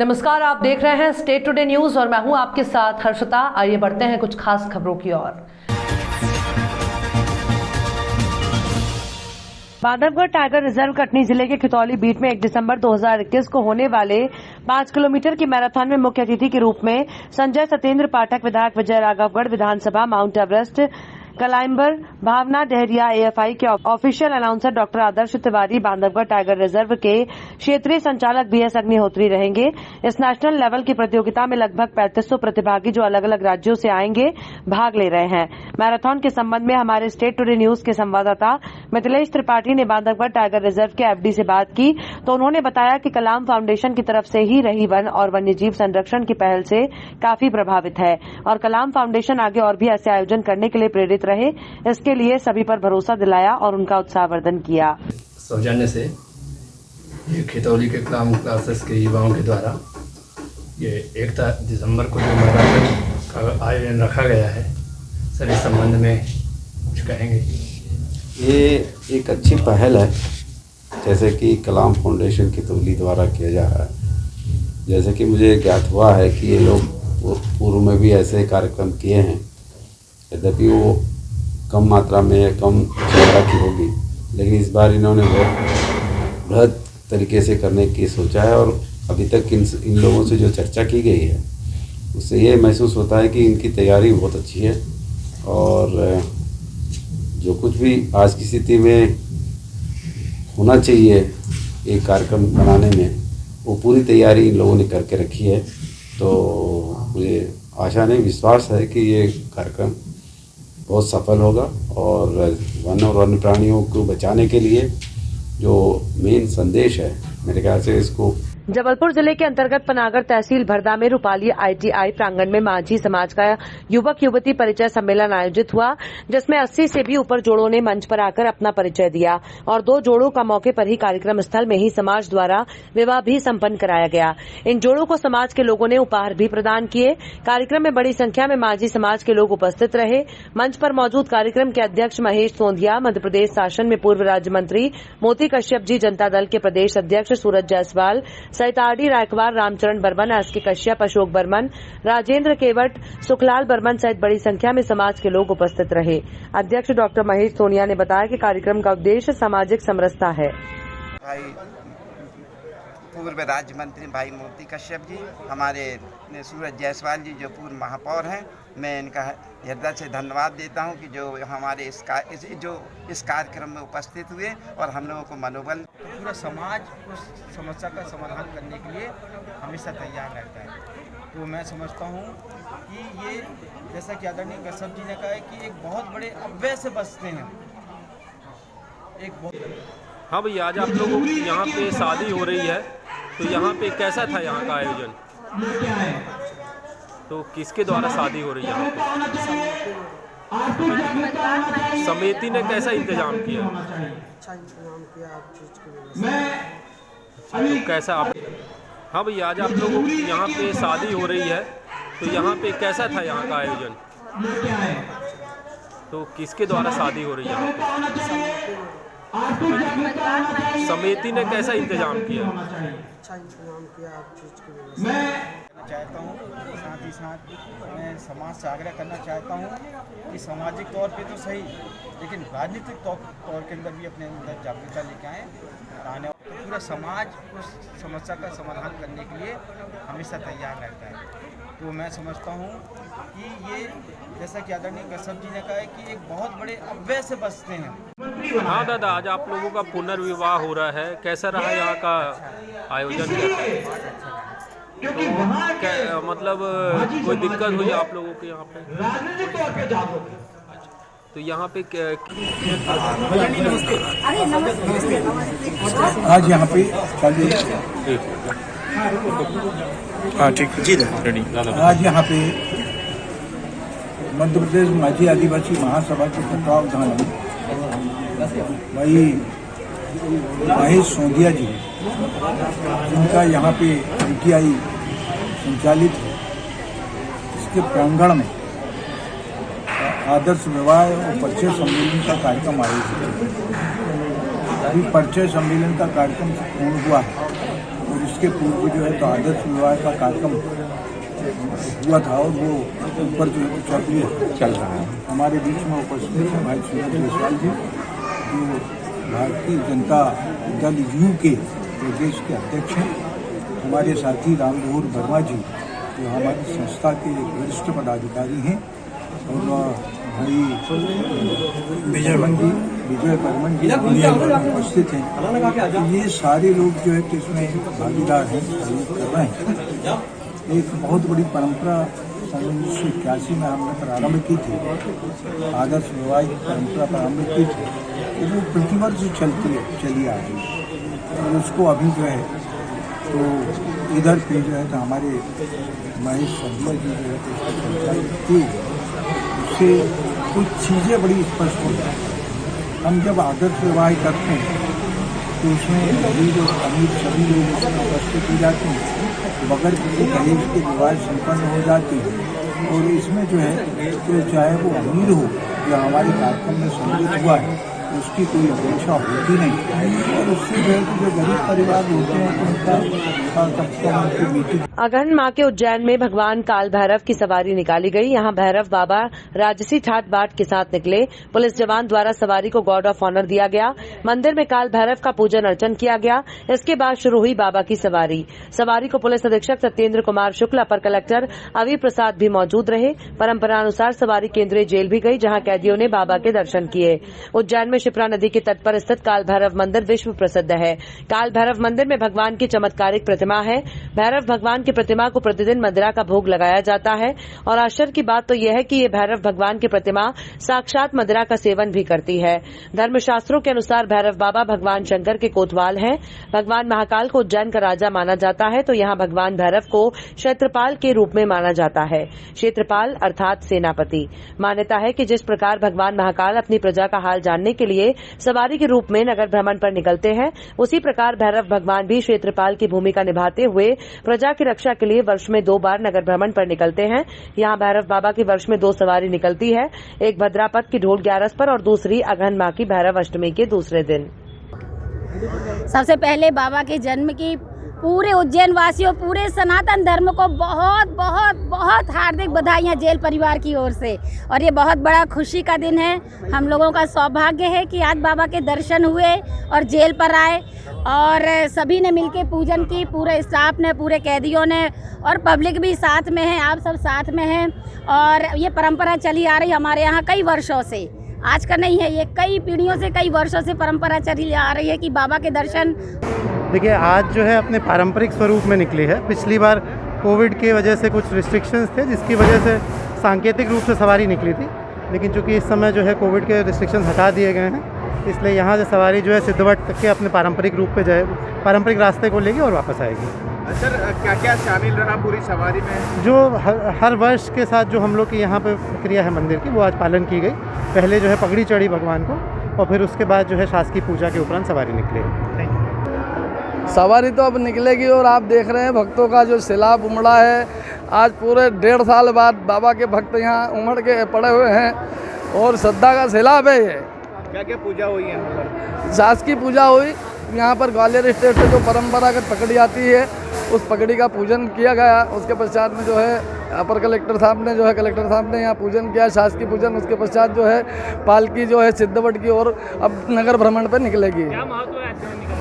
नमस्कार, आप देख रहे हैं स्टेट टुडे न्यूज और मैं हूं आपके साथ हर्षिता। आइए बढ़ते हैं कुछ खास खबरों की ओर। बांधवगढ़ टाइगर रिजर्व कटनी जिले के खितौली बीट में 1 दिसंबर 2021 को होने वाले 5 किलोमीटर की मैराथन में मुख्य अतिथि के रूप में संजय सत्येंद्र पाठक, विधायक विजय राघवगढ़ विधानसभा, माउंट एवरेस्ट क्लाइंबर भावना डहरिया, एएफआई के ऑफिशियल अनाउंसर डॉक्टर आदर्श तिवारी, बांधवगढ़ टाइगर रिजर्व के क्षेत्रीय संचालक बीएस अग्निहोत्री रहेंगे। इस नेशनल लेवल की प्रतियोगिता में लगभग 3500 प्रतिभागी जो अलग अलग राज्यों से आएंगे भाग ले रहे हैं। मैराथन के संबंध में हमारे स्टेट टुडे न्यूज के संवाददाता मिथिलेश त्रिपाठी ने बांधवगढ़ टाइगर रिजर्व के एफडी से बात की तो उन्होंने बताया कि कलाम फाउंडेशन की तरफ से ही रही वन और वन्यजीव संरक्षण की पहल से काफी प्रभावित है और कलाम फाउंडेशन आगे और भी ऐसे आयोजन करने के लिए प्रेरित रहे, इसके लिए सभी पर भरोसा दिलाया और उनका उत्साहवर्धन किया। सौजन्य से ये खितौली के कलाम क्लासेस के युवाओं के द्वारा ये 1 दिसंबर को जो मैराथन का आयोजन रखा गया है, सर इस संबंध में कुछ कहेंगे? ये एक अच्छी पहल है, जैसे कि कलाम फाउंडेशन खितौली द्वारा किया जा रहा है। जैसे कि मुझे ज्ञात हुआ है कि ये लोग पूर्व में भी ऐसे कार्यक्रम किए हैं, यद्यपि वो कम मात्रा में कम संख्या की होगी, लेकिन इस बार इन्होंने बहुत बृहद तरीके से करने की सोचा है। और अभी तक इन लोगों से जो चर्चा की गई है उससे ये महसूस होता है कि इनकी तैयारी बहुत अच्छी है और जो कुछ भी आज की स्थिति में होना चाहिए एक कार्यक्रम बनाने में, वो पूरी तैयारी इन लोगों ने करके रखी है। तो मुझे आशा नहीं, विश्वास है कि ये कार्यक्रम बहुत सफल होगा और वन और वन्य प्राणियों को बचाने के लिए जो मेन संदेश है, मेरे ख्याल से इसको जबलपुर जिले के अंतर्गत पनागर तहसील भरदा में रूपाली आईटीआई प्रांगण में माझी समाज का युवक युवती परिचय सम्मेलन आयोजित हुआ, जिसमें 80 से भी ऊपर जोड़ों ने मंच पर आकर अपना परिचय दिया और 2 जोड़ों का मौके पर ही कार्यक्रम स्थल में ही समाज द्वारा विवाह भी संपन्न कराया गया। इन जोड़ों को समाज के लोगों ने उपहार भी प्रदान किए। कार्यक्रम में बड़ी संख्या में माझी समाज के लोग उपस्थित रहे। मंच पर मौजूद कार्यक्रम के अध्यक्ष महेश सोंधिया, मध्य प्रदेश शासन में पूर्व राज्य मंत्री मोती कश्यप जी, जनता दल के प्रदेश अध्यक्ष सूरज जायसवाल सहित आरडी रायकवार, रामचरण बर्मन, एसके कश्यप, अशोक बर्मन, राजेंद्र केवट, सुखलाल बर्मन सहित बड़ी संख्या में समाज के लोग उपस्थित रहे। अध्यक्ष डॉक्टर महेश सोनिया ने बताया कि कार्यक्रम का उद्देश्य सामाजिक समरसता है। पूर्व राज्य मंत्री भाई मोती कश्यप जी, हमारे सूरज जायसवाल जी जो पूर्व महापौर हैं, मैं इनका हृदय से धन्यवाद देता हूं कि जो हमारे इस कार्यक्रम में उपस्थित हुए और हम लोगों को मनोबल। पूरा समाज उस समस्या का समाधान करने के लिए हमेशा तैयार रहता है। तो मैं समझता हूं कि ये जैसा कि आदरणीय कश्यप जी ने कहा है कि एक बहुत बड़े अव्यय से बचते हैं। हाँ भैया, आज आप लोगों की यहाँ पे शादी हो रही है, तो यहाँ पे कैसा था यहाँ का आयोजन? तो किसके द्वारा शादी हो रही है यहाँ पे? समिति ने कैसा इंतजाम किया? अच्छा इंतजाम किया आप चीज के। तो कैसा आप? हाँ भैया, आज आप लोगों की यहाँ पे शादी हो रही है, तो यहाँ पे कैसा था यहाँ का आयोजन? तो किसके द्वारा शादी हो रही है यहाँ पे? समिति ने कैसा इंतजाम किया? अच्छा इंतजाम किया आप चीज के। मैं चाहता हूँ, साथ ही साथ मैं समाज से आग्रह करना चाहता हूँ कि सामाजिक तौर पे तो सही, लेकिन राजनीतिक तौर के अंदर भी अपने अंदर जागरूकता लेके आएँ और आने वाले पूरा समाज उस समस्या का समाधान करने के लिए हमेशा तैयार रहता है। तो मैं समझता हूँ कि ये जैसा कि आदरणीय कश्यप जी ने कहा है कि एक बहुत बड़े अव्यय से बचते हैं। हाँ दादा, आज आप लोगों का पुनर्विवाह हो रहा है, कैसा रहा यहाँ का आयोजन? तो मतलब कोई दिक्कत हुई आप लोगों के यहाँ पे? तो यहाँ पे आज यहाँ पे हाँ ठीक जी रेडी। आज यहाँ पे मध्य प्रदेश माझी आदिवासी महासभा के तत्वावधान में भाई महेश सोंधिया जी, जिनका यहाँ पे आईटीआई संचालित है, इसके प्रांगण में आदर्श विवाह और परिचय सम्मेलन का कार्यक्रम आयोजित है। अभी परिचय सम्मेलन का कार्यक्रम पूर्ण हुआ है और इस इसके पूर्व जो है तो आदर्श विवाह का कार्यक्रम हुआ था और वो ऊपर जो है चल रहा है। हमारे बीच में उपस्थित है भाई सूरज जायसवाल जी, जो भारतीय जनता दल यू के प्रदेश के अध्यक्ष हैं। हमारे साथी रामधूर वर्मा जी, जो हमारी संस्था के वरिष्ठ पदाधिकारी हैं, और भाई विजय बर्मन जी उपस्थित हैं। ये सारे लोग जो है कि इसमें भागीदार हैं, सहयोग कर रहे हैं। एक बहुत बड़ी परंपरा 1981 में हमने प्रारंभ की थी, आदर्श वैवाहिक परंपरा प्रारंभ की थी, वो प्रतिवर्ष चली आ रही है। और उसको अभी जो है तो इधर पे जो है तो हमारे महेश शर्मा जी जो है तो उसका संचालन किए, उससे कुछ चीज़ें बड़ी स्पष्ट हो जाती। हम जब आदर्श विवाह करते हैं तो उसमें गरीब और अमीर सभी लोग उसमें उपस्थित हो जाते हैं, बगैर किसी दहेज के विवाह संपन्न हो जाती है। और इसमें जो है तो चाहे वो अमीर हो या हमारे कार्यक्रम में सम्मिलित हुआ है, उसकी कोई अपेक्षा होती नहीं। और उससे जो है जो गरीब परिवार होते हैं तो उनका अगहन मां के उज्जैन में भगवान काल भैरव की सवारी निकाली गई। यहां भैरव बाबा राजसी ठाट बाट के साथ निकले। पुलिस जवान द्वारा सवारी को गार्ड ऑफ ऑनर दिया गया। मंदिर में काल भैरव का पूजन अर्चन किया गया। इसके बाद शुरू हुई बाबा की सवारी को पुलिस अधीक्षक सत्येंद्र कुमार शुक्ल, अपर कलेक्टर अवी प्रसाद भी मौजूद रहे। परंपरानुसार सवारी केंद्रीय जेल भी गई, जहां कैदियों ने बाबा के दर्शन किए। उज्जैन में शिप्रा नदी के तट पर स्थित काल भैरव मंदिर विश्व प्रसिद्ध है। काल भैरव मंदिर में भगवान की चमत्कारिक प्रतिमा है। भैरव भगवान की प्रतिमा को प्रतिदिन मदिरा का भोग लगाया जाता है और आश्चर्य की बात तो यह है कि ये भैरव भगवान की प्रतिमा साक्षात मदिरा का सेवन भी करती है। धर्मशास्त्रों के अनुसार भैरव बाबा भगवान शंकर के कोतवाल हैं। भगवान महाकाल को उज्जैन का राजा माना जाता है, तो यहाँ भगवान भैरव को क्षेत्रपाल के रूप में माना जाता है। क्षेत्रपाल अर्थात सेनापति। मान्यता है कि जिस प्रकार भगवान महाकाल अपनी प्रजा का हाल जानने के लिए सवारी के रूप में नगर भ्रमण पर निकलते हैं, उसी प्रकार भैरव भगवान भी क्षेत्रपाल की भूमिका निभाते हुए प्रजा की रक्षा के लिए वर्ष में 2 बार नगर भ्रमण पर निकलते हैं। यहाँ भैरव बाबा की वर्ष में 2 सवारी निकलती है, एक भद्रापद की ढोल 11 पर और दूसरी अगहन मां की भैरव अष्टमी के दूसरे दिन। सबसे पहले बाबा के जन्म की पूरे उज्जैन वासियों, पूरे सनातन धर्म को बहुत बहुत बहुत हार्दिक बधाइयाँ जेल परिवार की ओर से। और ये बहुत बड़ा खुशी का दिन है। हम लोगों का सौभाग्य है कि आज बाबा के दर्शन हुए और जेल पर आए और सभी ने मिलके पूजन की, पूरे स्टाफ ने, पूरे कैदियों ने, और पब्लिक भी साथ में है, आप सब साथ में हैं। और ये परंपरा चली आ रही हमारे यहाँ कई वर्षों से, आज का नहीं है, ये कई पीढ़ियों से, कई वर्षों से परंपरा चली आ रही है कि बाबा के दर्शन। देखिए, आज जो है अपने पारंपरिक स्वरूप में निकली है। पिछली बार कोविड की वजह से कुछ रिस्ट्रिक्शंस थे, जिसकी वजह से सांकेतिक रूप से सवारी निकली थी, लेकिन चूंकि इस समय जो है कोविड के रिस्ट्रिक्शंस हटा दिए गए हैं, इसलिए यहाँ से सवारी जो है सिद्धवट तक के अपने पारंपरिक रूप पे जाए, पारंपरिक रास्ते को लेगी और वापस आएगी। सर, क्या क्या शामिल रहा पूरी सवारी में? जो हर वर्ष के साथ जो हम लोग की यहाँ पे प्रक्रिया है मंदिर की, वो आज पालन की गई। पहले जो है पगड़ी चढ़ी भगवान को और फिर उसके बाद जो है शासकीय पूजा के उपरांत सवारी निकली। सवारी तो अब निकलेगी और आप देख रहे हैं भक्तों का जो सैलाब उमड़ा है। आज पूरे 1.5 साल बाद बाबा के भक्त यहाँ उमड़ के पड़े हुए हैं और श्रद्धा का सैलाब है। ये क्या क्या पूजा हुई है यहाँ पर? शासकीय पूजा हुई। यहाँ पर ग्वालियर स्टेट से जो परंपरागत पगड़ी आती है, उस पगड़ी का पूजन किया गया। उसके पश्चात में जो है अपर कलेक्टर साहब ने कलेक्टर साहब ने यहाँ पूजन किया, शासकीय पूजन। उसके पश्चात जो है पालकी जो है सिद्धवट की ओर अब नगर भ्रमण पर निकलेगी। क्या महत्व है?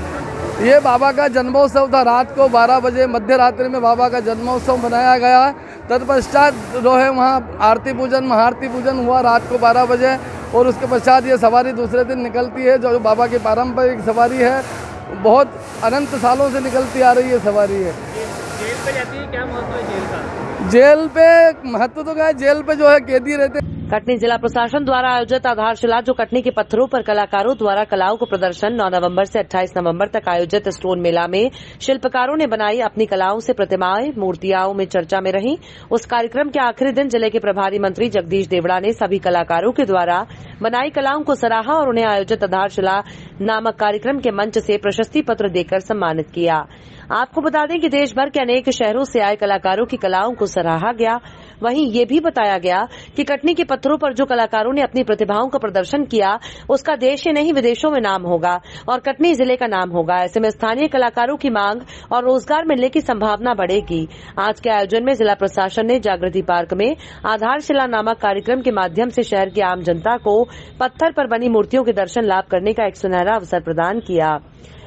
ये बाबा का जन्मोत्सव था। रात को 12 बजे मध्य रात्रि में बाबा का जन्मोत्सव मनाया गया। तत्पश्चात जो है वहाँ आरती पूजन, महाआरती पूजन हुआ रात को 12 बजे और उसके पश्चात ये सवारी दूसरे दिन निकलती है, जो बाबा की पारंपरिक सवारी है। बहुत अनंत सालों से निकलती आ रही है सवारी है। जेल पे जाती है, क्या महत्व है जेल का? जेल पे महत्व तो क्या है, जेल पे जो है कैदी रहते। कटनी जिला प्रशासन द्वारा आयोजित आधारशिला जो कटनी के पत्थरों पर कलाकारों द्वारा कलाओं को प्रदर्शन 9 नवंबर से 28 नवंबर तक आयोजित स्टोन मेला में शिल्पकारों ने बनाई अपनी कलाओं से प्रतिमाएं, मूर्तियां में चर्चा में रहीं। उस कार्यक्रम के आखिरी दिन जिले के प्रभारी मंत्री जगदीश देवड़ा ने सभी कलाकारों के द्वारा बनाई कलाओं को सराहा और उन्हें आयोजित आधारशिला नामक कार्यक्रम के मंच से प्रशस्ति पत्र देकर सम्मानित किया। आपको बता दें कि देश भर के अनेक शहरों से आए कलाकारों की कलाओं को सराहा गया। वहीं ये भी बताया गया कि कटनी के पत्थरों पर जो कलाकारों ने अपनी प्रतिभाओं का प्रदर्शन किया उसका देश ही नहीं विदेशों में नाम होगा और कटनी जिले का नाम होगा। ऐसे में स्थानीय कलाकारों की मांग और रोजगार मिलने की संभावना बढ़ेगी। आज के आयोजन में जिला प्रशासन ने जागृति पार्क में आधारशिला नामक कार्यक्रम के माध्यम से शहर की आम जनता को पत्थर पर बनी मूर्तियों के दर्शन लाभ करने का एक सुनहरा अवसर प्रदान किया।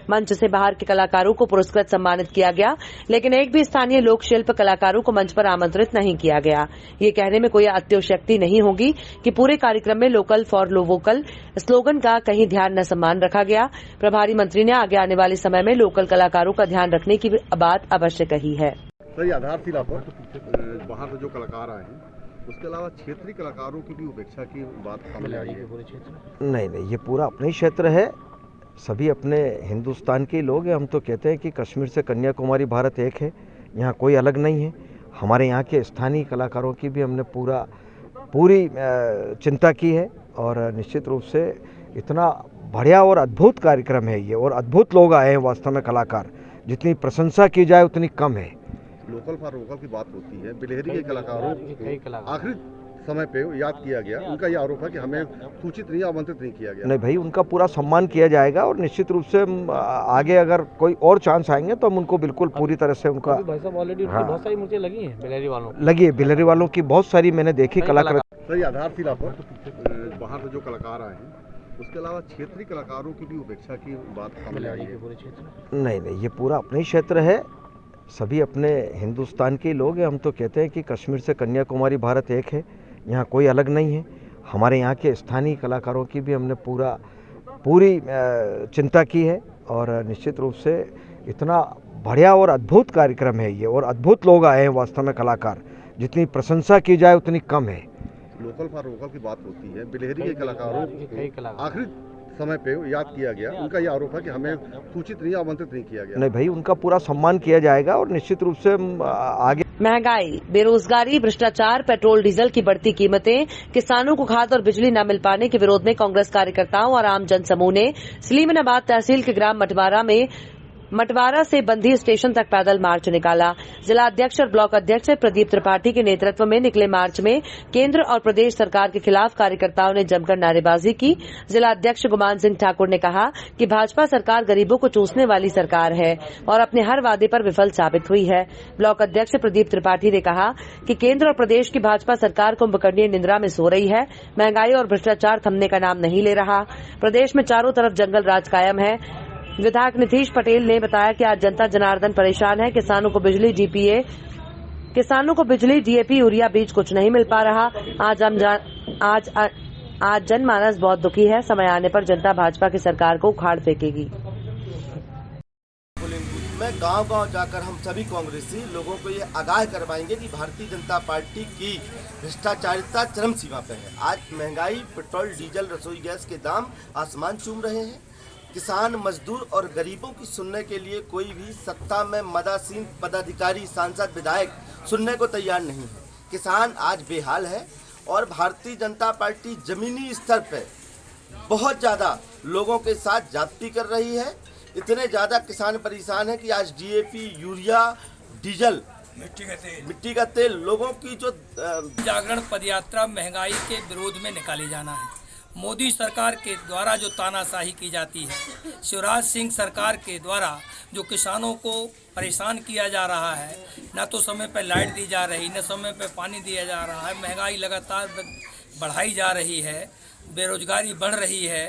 मंच से बाहर के कलाकारों को पुरस्कृत सम्मानित किया गया, लेकिन एक भी स्थानीय लोक शिल्प कलाकारों को मंच पर आमंत्रित नहीं किया गया। ये कहने में कोई अत्योशक्ति नहीं होगी कि पूरे कार्यक्रम में लोकल फॉर वोकल स्लोगन का कहीं ध्यान न सम्मान रखा गया। प्रभारी मंत्री ने आगे आने वाले समय में लोकल कलाकारों का ध्यान रखने की बात अवश्य कही है। सर, आधारशिला पर बाहर से जो कलाकार आए हैं उसके अलावा क्षेत्रीय कलाकारों की भी उपेक्षा की बात सामने आई है। पूरे क्षेत्र नहीं, ये पूरा अपना ही क्षेत्र है, सभी अपने हिंदुस्तान के लोग हैं। हम तो कहते हैं कि कश्मीर से कन्याकुमारी भारत एक है, यहाँ कोई अलग नहीं है। हमारे यहाँ के स्थानीय कलाकारों की भी हमने पूरी चिंता की है और निश्चित रूप से इतना बढ़िया और अद्भुत कार्यक्रम है ये, और अद्भुत लोग आए हैं वास्तव में कलाकार। जितनी प्रशंसा की जाए उतनी कम है। लोकल फॉर वोकल की बात होती है, बिलहरी के कलाकारों को आखिरी समय पे याद किया गया। उनका यह आरोप है कि हमें सूचित नहीं, आमंत्रित नहीं किया गया। नहीं भाई, उनका पूरा सम्मान किया जाएगा और निश्चित रूप से आगे अगर कोई और चांस आएंगे तो हम उनको बिल्कुल पूरी तरह से उनका ऑलरेडी बहुत सारी मूर्तियां लगी हैं बिलहरी वालों की बहुत सारी मैंने देखी कलाकार। सर, आधारशिला पर बाहर से जो कलाकार आए हैं उसके अलावा क्षेत्रीय कलाकारों की भी उपेक्षा की बात सामने आई है। पूरे क्षेत्र नहीं, ये पूरा अपना ही क्षेत्र है, सभी अपने हिंदुस्तान के लोग हैं। हम तो कहते हैं कि कश्मीर से कन्याकुमारी भारत एक है, यहाँ कोई अलग नहीं है। हमारे यहाँ के स्थानीय कलाकारों की भी हमने पूरी चिंता की है और निश्चित रूप से इतना बढ़िया और अद्भुत कार्यक्रम है ये, और अद्भुत लोग आए हैं वास्तव में कलाकार। जितनी प्रशंसा की जाए उतनी कम है। लोकल फॉर वोकल की बात होती है, बिलहरी के कलाकारों को आखिरी समय पे याद किया गया। उनका यह आरोप है कि हमें सूचित नहीं, आमंत्रित नहीं किया गया। नहीं भाई, उनका पूरा सम्मान किया जाएगा और निश्चित रूप से आगे। महंगाई, बेरोजगारी, भ्रष्टाचार, पेट्रोल डीजल की बढ़ती कीमतें, किसानों को खाद और बिजली न मिल पाने के विरोध में कांग्रेस कार्यकर्ताओं और आम जन समूह ने सलीमनाबाद तहसील के ग्राम मटवारा से बंधी स्टेशन तक पैदल मार्च निकाला। जिला अध्यक्ष और ब्लॉक अध्यक्ष प्रदीप त्रिपाठी के नेतृत्व में निकले मार्च में केंद्र और प्रदेश सरकार के खिलाफ कार्यकर्ताओं ने जमकर नारेबाजी की। जिला अध्यक्ष गुमान सिंह ठाकुर ने कहा कि भाजपा सरकार गरीबों को चूसने वाली सरकार है और अपने हर वादे पर विफल साबित हुई है। ब्लॉक अध्यक्ष प्रदीप त्रिपाठी ने कहा कि केंद्र और प्रदेश की भाजपा सरकार कुंभकर्णीय निंद्रा में सो रही है। महंगाई और भ्रष्टाचार थमने का नाम नहीं ले रहा। प्रदेश में चारों तरफ जंगल राज कायम है। विधायक नीतीश पटेल ने बताया कि आज जनता जनार्दन परेशान है। किसानों को बिजली डीएपी यूरिया बीज कुछ नहीं मिल पा रहा। आज जनमानस बहुत दुखी है। समय आने पर जनता भाजपा की सरकार को उखाड़ फेंकेगी। मैं गांव-गांव जाकर हम सभी कांग्रेसी लोगों को ये आगाह करवाएंगे कि भारतीय जनता पार्टी की भ्रष्टाचारिता चरम सीमा पर है। आज महंगाई, पेट्रोल, डीजल, रसोई गैस के दाम आसमान चूम रहे हैं। किसान, मजदूर और गरीबों की सुनने के लिए कोई भी सत्ता में मदासीन पदाधिकारी, सांसद, विधायक सुनने को तैयार नहीं है। किसान आज बेहाल है और भारतीय जनता पार्टी जमीनी स्तर पर बहुत ज़्यादा लोगों के साथ जाप्ती कर रही है। इतने ज़्यादा किसान परेशान हैं कि आज डीएपी, यूरिया, डीजल, मिट्टी का तेल लोगों की जो जागरण पदयात्रा महंगाई के विरोध में निकाली जाना है। मोदी सरकार के द्वारा जो तानाशाही की जाती है, शिवराज सिंह सरकार के द्वारा जो किसानों को परेशान किया जा रहा है, न तो समय पर लाइट दी जा रही, न समय पर पानी दिया जा रहा है, महंगाई लगातार बढ़ाई जा रही है, बेरोजगारी बढ़ रही है।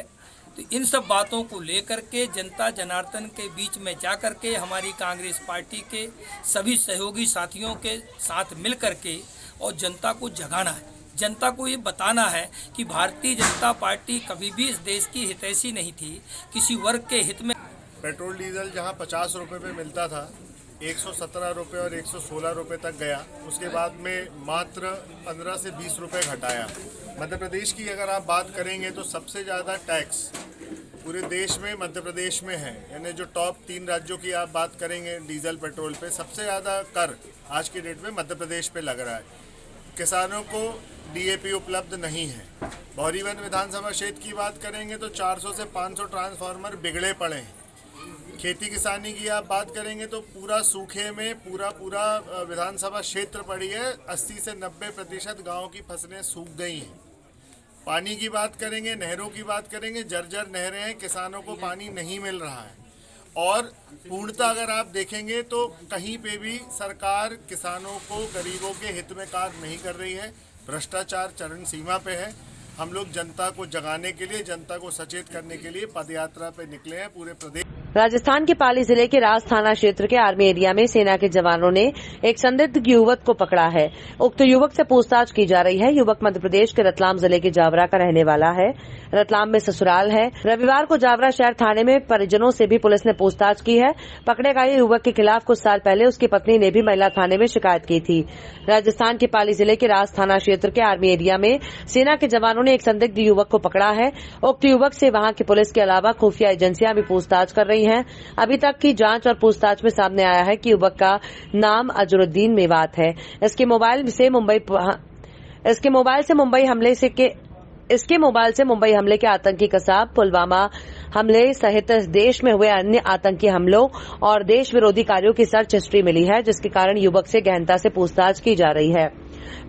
तो इन सब बातों को लेकर के जनता जनार्दन के बीच में जा कर के हमारी कांग्रेस पार्टी के सभी सहयोगी साथियों के साथ मिल कर के और जनता को जगाना है। जनता को ये बताना है कि भारतीय जनता पार्टी कभी भी इस देश की हितैषी नहीं थी, किसी वर्ग के हित में। पेट्रोल डीजल जहां 50 रुपये पे मिलता था, 117 रुपये और 116 रुपये तक गया। उसके बाद में मात्र 15 से 20 रुपये घटाया। मध्य प्रदेश की अगर आप बात करेंगे तो सबसे ज़्यादा टैक्स पूरे देश में मध्य प्रदेश में है। यानी जो टॉप 3 राज्यों की आप बात करेंगे डीजल पेट्रोल पे, सबसे ज़्यादा कर आज की डेट में मध्य प्रदेश पे लग रहा है। किसानों को डीएपी उपलब्ध नहीं है। बहरीवन विधानसभा क्षेत्र की बात करेंगे तो 400 से 500 ट्रांसफार्मर बिगड़े पड़े हैं। खेती किसानी की आप बात करेंगे तो पूरा सूखे में पूरा विधानसभा क्षेत्र पड़ी है। 80 से 90% गाँव की फसलें सूख गई हैं। पानी की बात करेंगे, नहरों की बात करेंगे, जर्जर नहरें हैं, किसानों को पानी नहीं मिल रहा है। और पूर्णतः अगर आप देखेंगे तो कहीं पे भी सरकार किसानों को, गरीबों के हित में कार्य नहीं कर रही है। भ्रष्टाचार चरम सीमा पे है। हम लोग जनता को जगाने के लिए, जनता को सचेत करने के लिए पदयात्रा पे निकले हैं पूरे प्रदेश। राजस्थान के पाली जिले के रास थाना क्षेत्र के आर्मी एरिया में सेना के जवानों ने एक संदिग्ध युवक को पकड़ा है। उक्त युवक से पूछताछ की जा रही है। युवक मध्य प्रदेश के रतलाम जिले के जावरा का रहने वाला है। रतलाम में ससुराल है। रविवार को जावरा शहर थाने में परिजनों से भी पुलिस ने पूछताछ की है। पकड़े गए युवक के खिलाफ कुछ साल पहले उसकी पत्नी ने भी महिला थाने में शिकायत की थी। राजस्थान के पाली जिले के रास थाना क्षेत्र के आर्मी एरिया में सेना के जवानों ने एक संदिग्ध युवक को पकड़ा है। उक्त युवक से वहां की पुलिस के अलावा खुफिया एजेंसियां भी पूछताछ कर रही हैं। अभी तक की जांच और पूछताछ में सामने आया है कि युवक का नाम अजरुद्दीन मेवात है। इसके मोबाइल से मुंबई हमले के आतंकी कसाब, पुलवामा हमले सहित देश में हुए अन्य आतंकी हमलों और देश विरोधी कार्यों की सर्च हिस्ट्री मिली है, जिसके कारण युवक से गहनता से पूछताछ की जा रही है।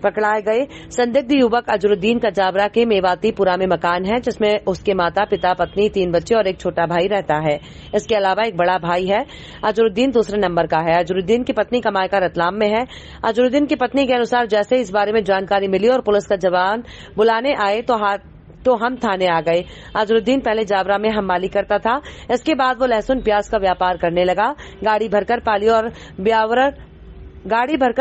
पकड़ाए गए संदिग्ध युवक अजरुद्दीन का जावरा के मेवातीपुरा में मकान है, जिसमें उसके माता पिता, पत्नी, 3 बच्चे और एक छोटा भाई रहता है। इसके अलावा एक बड़ा भाई है। अजरुद्दीन दूसरे नंबर का है। अजरुद्दीन की पत्नी कमायका रतलाम में है। अजरुद्दीन की पत्नी के अनुसार जैसे इस बारे में जानकारी मिली और पुलिस का जवान बुलाने आए तो हम थाने आ गए। अजरुद्दीन पहले जावरा में हमाली करता था। इसके बाद वो लहसुन प्याज का व्यापार करने लगा। गाड़ी भरकर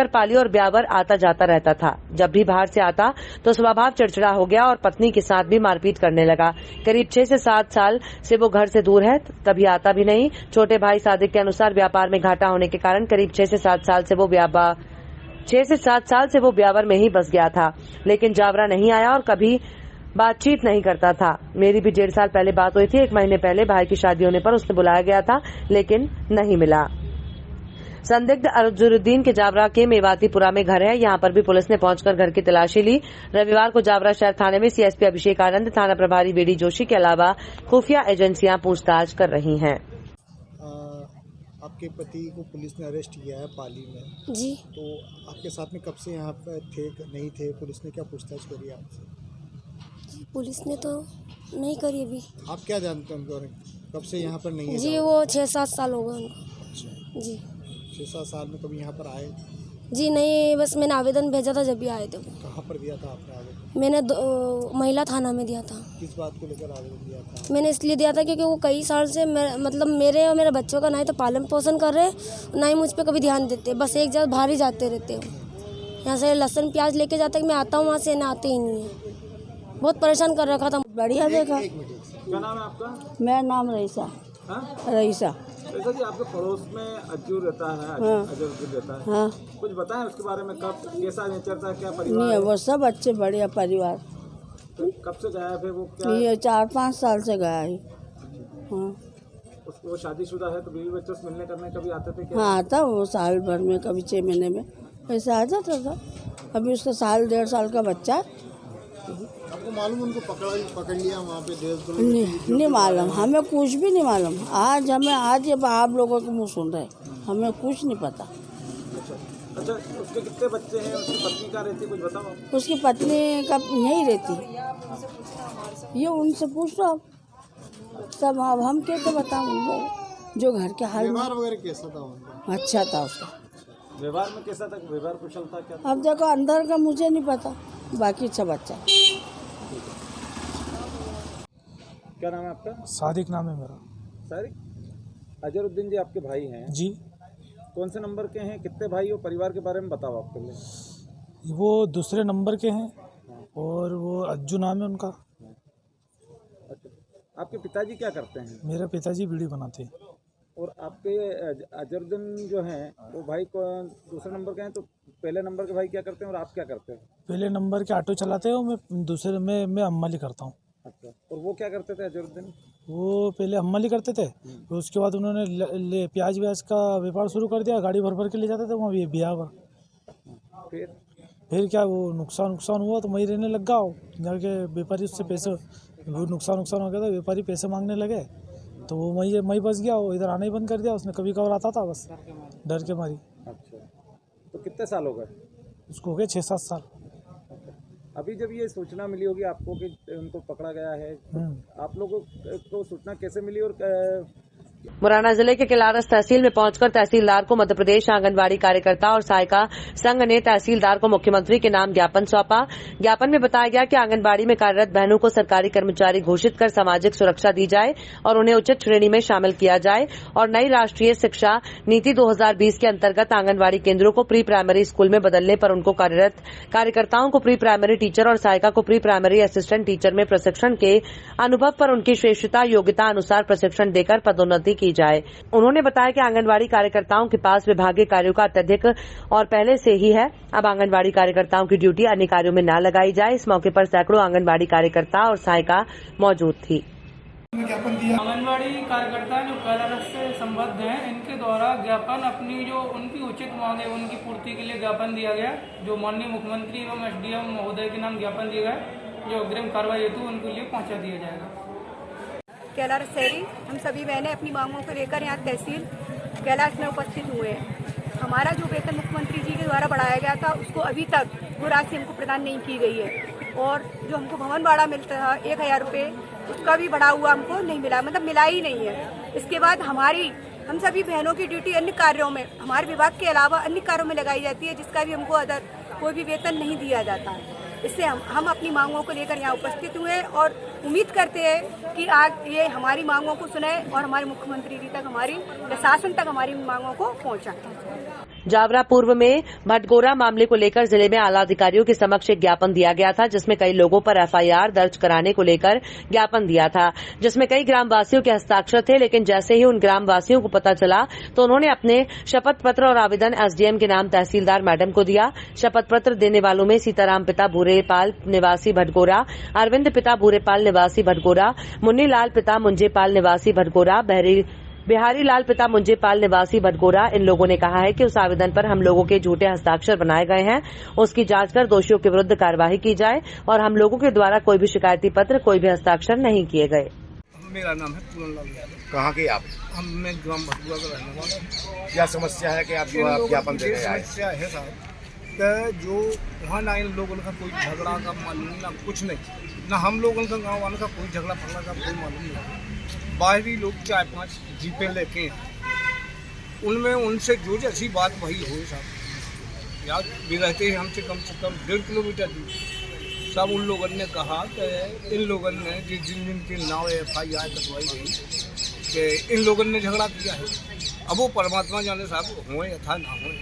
पाली और ब्यावर आता जाता रहता था। जब भी बाहर से आता तो स्वभाव चिड़चिड़ा हो गया और पत्नी के साथ भी मारपीट करने लगा। करीब 6 से 7 साल से वो घर से दूर है, तभी आता भी नहीं। छोटे भाई सादिक के अनुसार व्यापार में घाटा होने के कारण करीब 6 से 7 साल से वो ब्यावर में ही बस गया था, लेकिन जावरा नहीं आया और कभी बातचीत नहीं करता था। मेरी भी 1.5 साल पहले बात हुई थी। 1 महीने पहले भाई की शादी होने पर उसने बुलाया गया था, लेकिन नहीं मिला। संदिग्ध अजरुद्दीन के जावरा के मेवातीपुरा में घर है। यहां पर भी पुलिस ने पहुंचकर घर की तलाशी ली। रविवार को जावरा शहर थाने में सीएसपी अभिषेक आनंद, थाना प्रभारी बीडी जोशी के अलावा खुफिया एजेंसियां पूछताछ कर रही हैं। आपके पति को पुलिस ने अरेस्ट किया है पाली में जी। तो आपके साथ में कब से यहाँ पे थे, नहीं थे? पुलिस ने क्या पूछताछ करी आपसे? पुलिस ने तो नहीं करी अभी। आप क्या जानते हैं उनको, कब से यहाँ पर नहीं है? जी वो 6-7 साल हो गए उनको। अच्छा जी 6-7 साल में कभी यहाँ पर आए? जी नहीं, बस मैंने आवेदन भेजा था जब भी आए थे। कहाँ पर दिया था आपने आवेदन? मैंने महिला थाना में दिया था। किस बात को लेकर आवेदन दिया था? मैंने इसलिए दिया था क्योंकि वो कई साल से मतलब मेरे और मेरे बच्चों का ना ही तो पालन पोषण कर रहे, ना ही मुझ पर कभी ध्यान देते। बस एक जगह बाहर ही जाते रहते हो। यहाँ से लहसुन प्याज लेके जाते कि मैं आता हूँ, वहाँ से ना आते ही नहीं है। बहुत परेशान कर रखा था। बढ़िया देखा। क्या नाम है आपका? मेरा नाम रईसा। रईसा। जैसा कि आपके पड़ोस में अज्जू रहता है, अजरुद्दीन रहता है। हाँ। कुछ बताएं उसके बारे में, कब कैसा नेचर था, क्या परिवार? नहीं, वो सब अच्छे बढ़िया परिवार। तो कब से गया है फिर वो? क्या ये 4-5 साल से गया है। हाँ। वो शादीशुदा है तो बीवी बच्चों से मिलने करने कभी आते थे क्या? हाँ आता, वो साल भर में कभी 6 महीने में ऐसा आ जाता था। अभी उसका 1.5 साल का बच्चा है। आपको मालूम उनको पकड़ लिया वहाँ पे? नहीं मालूम, हमें कुछ भी नहीं मालूम। आज ये आप लोगों के मुँह सुन रहे, हमें कुछ नहीं पता। अच्छा उसके कितने बच्चे हैं? उसकी पत्नी कहाँ रहती, कुछ बताओ। उसकी पत्नी का यहीं रहती, ये उनसे पूछ लो आप सब। अब हम कैसे बताऊँ उनको, जो घर के हाल। व्यवहार वगैरह कैसा था उनका? अच्छा था उसका व्यवहार में। कैसा था व्यवहार, कुशल था क्या? अब देखो अंदर का मुझे नहीं पता, बाकी सब अच्छा। क्या नाम है आपका? सादिक नाम है मेरा। सादिक, अजरुद्दीन जी आपके भाई हैं जी। कौन से नंबर के हैं, कितने भाई और परिवार के बारे में बताओ आप पहले। वो दूसरे नंबर के हैं और वो अज्जू नाम है उनका। अच्छा, आपके पिताजी क्या करते हैं? मेरे पिताजी बीड़ी बनाते हैं। और आपके अजरुद्दीन जो हैं वो भाई को दूसरे नंबर के हैं, तो पहले नंबर के भाई क्या करते हैं और आप क्या करते हैं? पहले नंबर के ऑटो चलाते हैं और मैं दूसरे में हम्माली करता हूँ। अच्छा, और वो क्या करते थे अजरुद्दीन? वो पहले हम्माली करते थे, तो उसके बाद उन्होंने प्याज व्याज का व्यापार शुरू कर दिया। गाड़ी भर भर के ले जाते थे वहाँ ब्यावर। फिर क्या वो नुकसान हुआ तो वहीं रहने लग गया। जाके व्यापारी उससे पैसे, वो नुकसान हो गया था, व्यापारी पैसे मांगने लगे तो वो वहीं बस गया, वो इधर आना ही बंद कर दिया उसने। कभी कभार आता था बस डर के मारी। अच्छा, तो कितने साल हो गए उसको? हो गए 6-7 साल। अभी जब ये सूचना मिली होगी आपको कि उनको पकड़ा गया है, तो आप लोगों को सूचना कैसे मिली? और मुरैना जिले के किलारस तहसील में पहुंचकर तहसीलदार को मध्य प्रदेश आंगनबाड़ी कार्यकर्ता और सहायिका संघ ने तहसीलदार को मुख्यमंत्री के नाम ज्ञापन सौंपा। ज्ञापन में बताया गया कि आंगनबाड़ी में कार्यरत बहनों को सरकारी कर्मचारी घोषित कर सामाजिक सुरक्षा दी जाए और उन्हें उचित श्रेणी में शामिल किया जाए और नई राष्ट्रीय शिक्षा नीति 2020 के अंतर्गत आंगनबाड़ी केंद्रों को प्री प्राइमरी स्कूल में बदलने पर उनको कार्यरत कार्यकर्ताओं को प्री प्राइमरी टीचर और सहायिका को प्री प्राइमरी असिस्टेंट टीचर में प्रशिक्षण के अनुभव पर उनकी श्रेष्ठता योग्यता अनुसार प्रशिक्षण देकर पदोन्नति की जाए। उन्होंने बताया कि आंगनबाड़ी कार्यकर्ताओं के पास विभागीय कार्यों का अत्यधिक और पहले से ही है। अब आंगनबाड़ी कार्यकर्ताओं की ड्यूटी अन्य कार्यों में न लगाई जाए। इस मौके पर सैकड़ों आंगनबाड़ी कार्यकर्ता और सहायिका मौजूद थी। आंगनबाड़ी कार्यकर्ता जो कैलारस से संबद्ध हैं, इनके द्वारा ज्ञापन अपनी जो उनकी उचित मांग है उनकी पूर्ति के लिए ज्ञापन दिया गया, जो माननीय मुख्यमंत्री एवं SDM महोदय के नाम ज्ञापन दिया गया, जो अग्रिम कार्रवाई हेतु उनके लिए पहुंचा दिया जाएगा। कैलारस शहरी हम सभी बहनें अपनी मांगों को लेकर यहाँ तहसील कैलाश में उपस्थित हुए हैं। हमारा जो वेतन मुख्यमंत्री जी के द्वारा बढ़ाया गया था उसको अभी तक वो राशि हमको प्रदान नहीं की गई है और जो हमको भवन भाड़ा मिलता था 1000 रुपये, उसका भी बढ़ा हुआ हमको नहीं मिला, मतलब मिला ही नहीं है। इसके बाद हम सभी बहनों की ड्यूटी अन्य कार्यों में हमारे विभाग के अलावा अन्य कार्यों में लगाई जाती है, जिसका भी हमको अदर कोई भी वेतन नहीं दिया जाता है। इससे हम अपनी मांगों को लेकर यहाँ उपस्थित हुए और उम्मीद करते हैं कि आज ये हमारी मांगों को सुने और हमारे मुख्यमंत्री जी तक, हमारी प्रशासन तक हमारी मांगों को पहुँचाए। जावरा पूर्व में भटगोरा मामले को लेकर जिले में आला अधिकारियों के समक्ष एक ज्ञापन दिया गया था, जिसमें कई लोगों पर FIR दर्ज कराने को लेकर ज्ञापन दिया था, जिसमें कई ग्रामवासियों के हस्ताक्षर थे। लेकिन जैसे ही उन ग्रामवासियों को पता चला तो उन्होंने अपने शपथ पत्र और आवेदन SDM के नाम तहसीलदार मैडम को दिया। शपथ पत्र देने वालों में सीताराम पिता भूरेपाल निवासी भटगोरा, अरविंद पिता भूरेपाल निवासी भटगोरा, मुन्नी लाल पिता मुंजेपाल निवासी भटगोरा, बिहारी लाल पिता मुंजेपाल निवासी भटगोरा। इन लोगों ने कहा है कि उस आवेदन पर हम लोगों के झूठे हस्ताक्षर बनाए गए हैं, उसकी जांच कर दोषियों के विरुद्ध कार्यवाही की जाए और हम लोगों के द्वारा कोई भी शिकायती पत्र, कोई भी हस्ताक्षर नहीं किए गए। मेरा नाम है पूरनलाल यादव। कहाँ के आप? मैं ग्राम भटगोरा का रहने वाला हूँ। क्या समस्या है कि आप ज्ञापन दे रहे हैं? समस्या है साहब कि जो वहाँ ना इन लोगों का कोई झगड़ा का मालूम ना कुछ नहीं, ना हम लोगों का गाँव वालों का कोई झगड़ा फगड़ा का कोई मालूम नहीं। बाहरी लोग 4-5 जीपें लेके उनमें उनसे जो जैसी बात वही हो साहब। याद भी रहते हैं हमसे कम 1.5 किलोमीटर दूर। सब उन लोगों ने कहा कि इन लोगों ने जिन जिन के नाव FIR कटवाई गई कि इन लोगों ने झगड़ा किया है। अब वो परमात्मा जाने साहब हुए अथा ना हुए,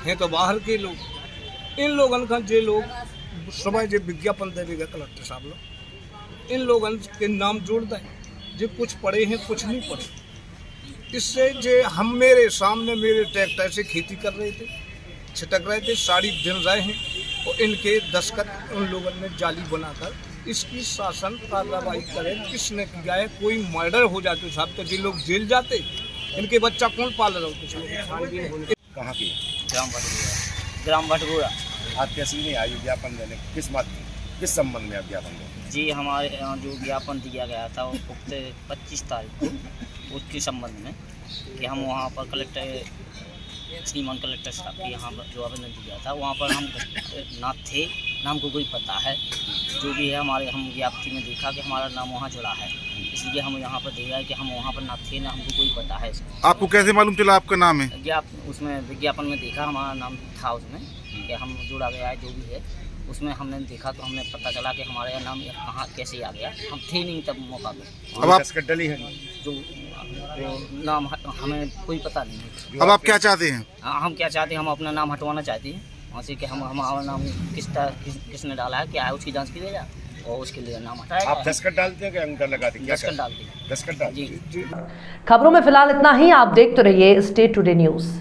हैं तो बाहर के लोग। इन लोगों का जे लोग समय जो विज्ञापन देगा कलेक्टर साहब लोग, इन लोगों के नाम जोड़ दें जो कुछ पढ़े हैं कुछ नहीं पढ़े। इससे जे हम मेरे सामने मेरे ट्रैक्टर से खेती कर रहे थे, छिटक रहे थे, साड़ी दिन रहे हैं और इनके दस्तखत उन लोगों ने जाली बनाकर इसकी शासन कार्रवाई करे। किसने किया है? कोई मर्डर हो जाते साहब तो जे लोग जेल जाते, इनके बच्चा कौन पाल रहा होते? कहाँ की? ग्राम भटगोरा। आप कैसे नहीं आयु ज्ञापन देने? किस संबंध में आप ज्ञापन दें? जी हमारे यहाँ जो ज्ञापन दिया गया था वो 25 तारीख को, उसके संबंध में कि हम वहाँ पर कलेक्टर श्रीमान कलेक्टर साहब के यहाँ पर जो आवेदन दिया था वहाँ पर हम ना थे, ना हमको कोई पता है। जो भी है हम ज्ञाप्ति में देखा कि हमारा नाम वहाँ जुड़ा है, इसलिए हम यहाँ पर देखा है कि हम वहाँ पर ना थे, ना हमको कोई पता है। आपको कैसे मालूम चला आपका नाम है? उसमें विज्ञापन में देखा हमारा नाम था उसमें कि हम जुड़ा गया है। जो भी है उसमें हमने देखा तो हमें पता चला कि हमारा नाम कहाँ कैसे आ गया। हम थे नहीं तब मौका पे। अब आप डली है जो नाम हमें कोई पता नहीं है। अब आप क्या चाहते हैं? हम क्या चाहते हैं, हम अपना नाम हटवाना चाहते हैं वहाँ से कि हमारा नाम किसने डाला है, क्या है, उसकी जांच की जाए और उसके लिए नाम हटाया। आप दस्तखत डालते हैं कि अंदर लगाते हैं? दस्तखत डालते हैं। दस्तखत डालते हैं। खबरों में फिलहाल इतना ही। आप देखते रहिए स्टेट टुडे न्यूज़।